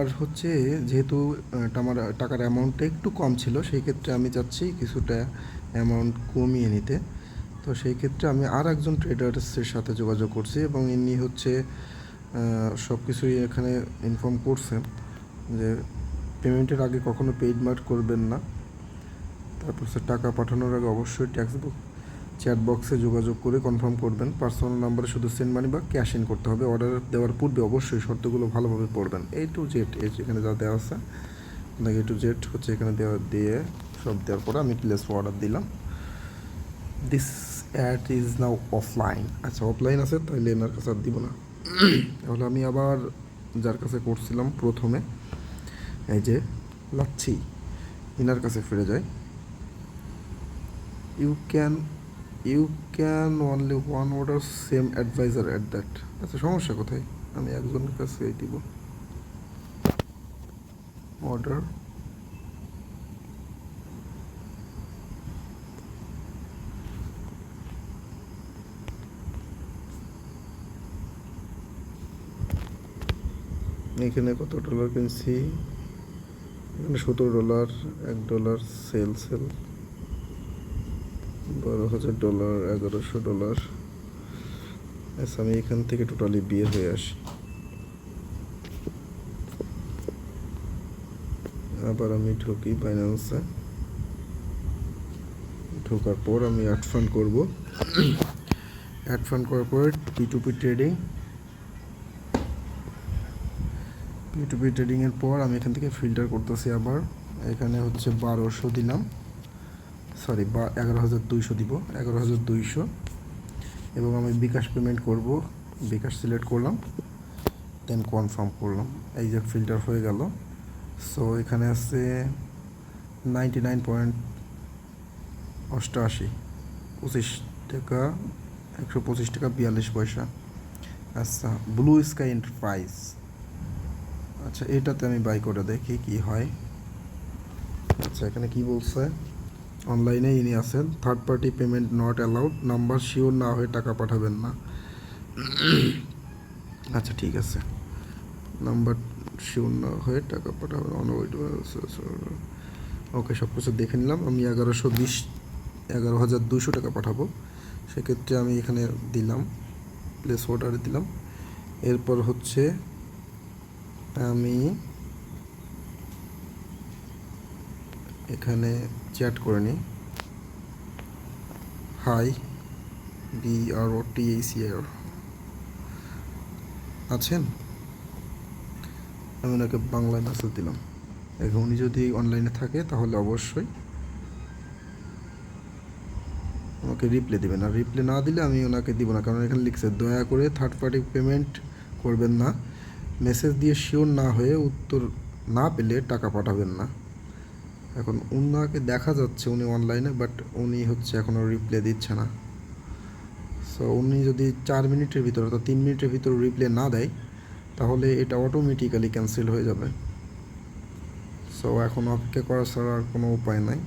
আর হচ্ছে যেহেতু আমার টাকার অ্যামাউন্টটা একটু কম ছিল, সেই ক্ষেত্রে আমি চাচ্ছি কিছুটা অ্যামাউন্ট কমিয়ে নিতে। তো সেই ক্ষেত্রে আমি আর একজন ট্রেডার্সের সাথে যোগাযোগ করছি এবং ইনি হচ্ছে সব কিছুই এখানে ইনফর্ম করছেন যে পেমেন্টের আগে কখনো পেইড মার্ক করবেন না। তারপর টাকা পাঠানোর আগে অবশ্যই ট্যাক্স চ্যাট বক্সে যোগাযোগ করে কনফার্ম করবেন। পার্সোনাল নাম্বারে শুধু সেন্ড মানি বা ক্যাশ ইন করতে হবে। অর্ডার দেওয়ার পূর্বে অবশ্যই শর্তগুলো ভালোভাবে পড়বেন। A to Z এখানে যা দেওয়া আছে, A to Z হচ্ছে এখানে দিয়ে সব দেওয়ার পরে আমি প্লেস অর্ডার দিলাম। This ad is now offline. আচ্ছা, অফলাইন আছে, তাহলে এনার কাছে আর দিব না। তাহলে আমি আবার যার কাছে করছিলাম প্রথমে, এই যে লাচ্ছি, এনার কাছে ফিরে যাই। You can only one order same adviser at that. আচ্ছা, সমস্যা কোথায়? আমি একজনের কাছে দিব অর্ডার। এখানে কত ডলার কিনছি? এখানে $17, $1 সেল 12,000, $1,100। আচ্ছা, আমি এখান থেকে টোটালি বের হয়ে আসি। আবার আমি ঢুকি বাইন্যান্সে। ঢোকার পর আমি অ্যাড ফান্ড করবো। অ্যাড ফান্ড করার পর P2P ট্রেডিংয়ের পর আমি এখান থেকে ফিল্টার করতেছি। আবার এখানে হচ্ছে 1200 দিলাম, সরি 11,200 দিব, 11,200। এবং আমি বিকাশ পেমেন্ট করব। বিকাশ সিলেক্ট করলাম, দেন কনফার্ম করলাম। এই যে ফিল্টার হয়ে গেল। সো এখানে আছে 99.88, 25 টাকা, 125 টাকা 42 পয়সা। আচ্ছা, ব্লু স্কাই এন্টারপ্রাইজ। আচ্ছা, এটাতে আমি বাই করে দেখি কি হয়। আচ্ছা, এখানে কি বলছে? অনলাইনে ইনি আছেন, third party payment not allowed, number sure না হয়ে টাকা পাঠাবেন না। আচ্ছা, ঠিক আছে, নাম্বার শিওর না হয়ে টাকা পাঠাবেন, ওকে, সব কিছু দেখে নিলাম। আমি 11,200 টাকা পাঠাবো। সেক্ষেত্রে আমি এখানে দিলাম প্লেস অর্ডার দিলাম। এরপর হচ্ছে আমি এখানে চ্যাট করে নিই। হাই, BROTACR আছেন? আমি ওনাকে বাংলায় মেসেজ দিলাম। এখন উনি যদি অনলাইনে থাকে তাহলে অবশ্যই আমাকে রিপ্লাই দেবেন, আর রিপ্লাই না দিলে আমি ওনাকে দিব না, কারণ এখানে লিখছে দয়া করে থার্ড পার্টি পেমেন্ট করবেন না, মেসেজ দিয়ে শিওর না হয়ে উত্তর না পেলে টাকা পাঠাবেন না। এখন ওনাকে দেখা যাচ্ছে উনি অনলাইনে, বাট উনি হচ্ছে এখনও রিপ্লাই দিচ্ছে না। সো উনি যদি 4 মিনিটের ভিতরে অর্থাৎ 3 মিনিটের ভিতরে রিপ্লাই না দেয় তাহলে এটা অটোমেটিক্যালি ক্যান্সেল হয়ে যাবে। সো এখন অপেক্ষা করা ছাড়া আর কোনো উপায় নাই।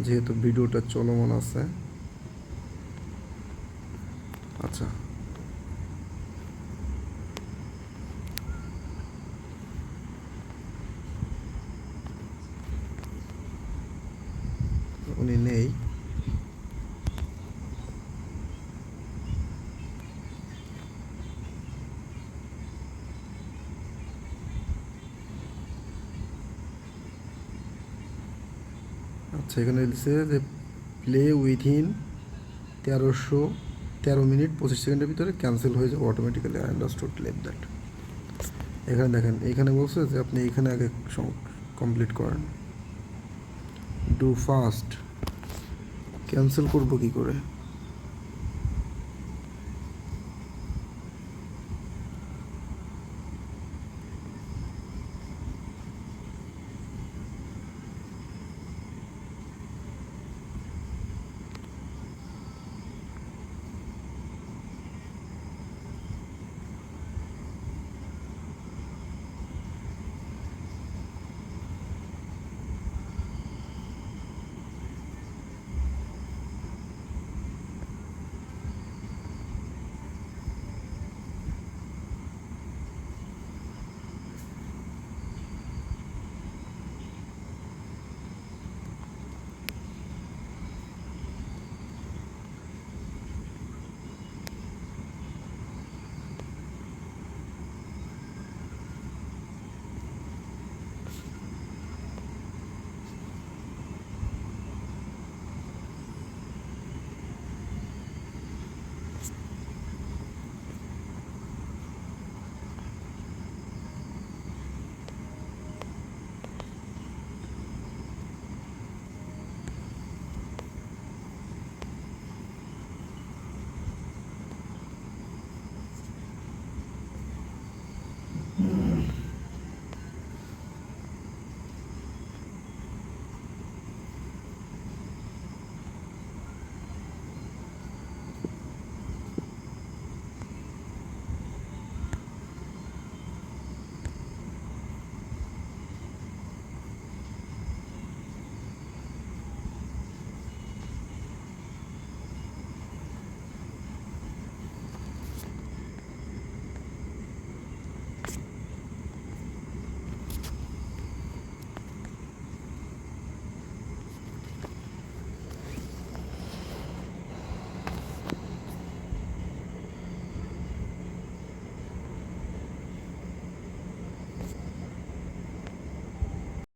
যেহেতু ভিডিওটা চলমান আছে। আচ্ছা, উনি নেই। আচ্ছা, এখানে দিচ্ছে যে প্লে উইথিন 13 মিনিট 25 সেকেন্ডের ভিতরে ক্যান্সেল হয়ে যাবে automatically. I understood like that. এখানে দেখেন, এখানে বলছে যে আপনি এখানে আগে কমপ্লিট করেন। Do fast. ক্যান্সেল করবো কী করে?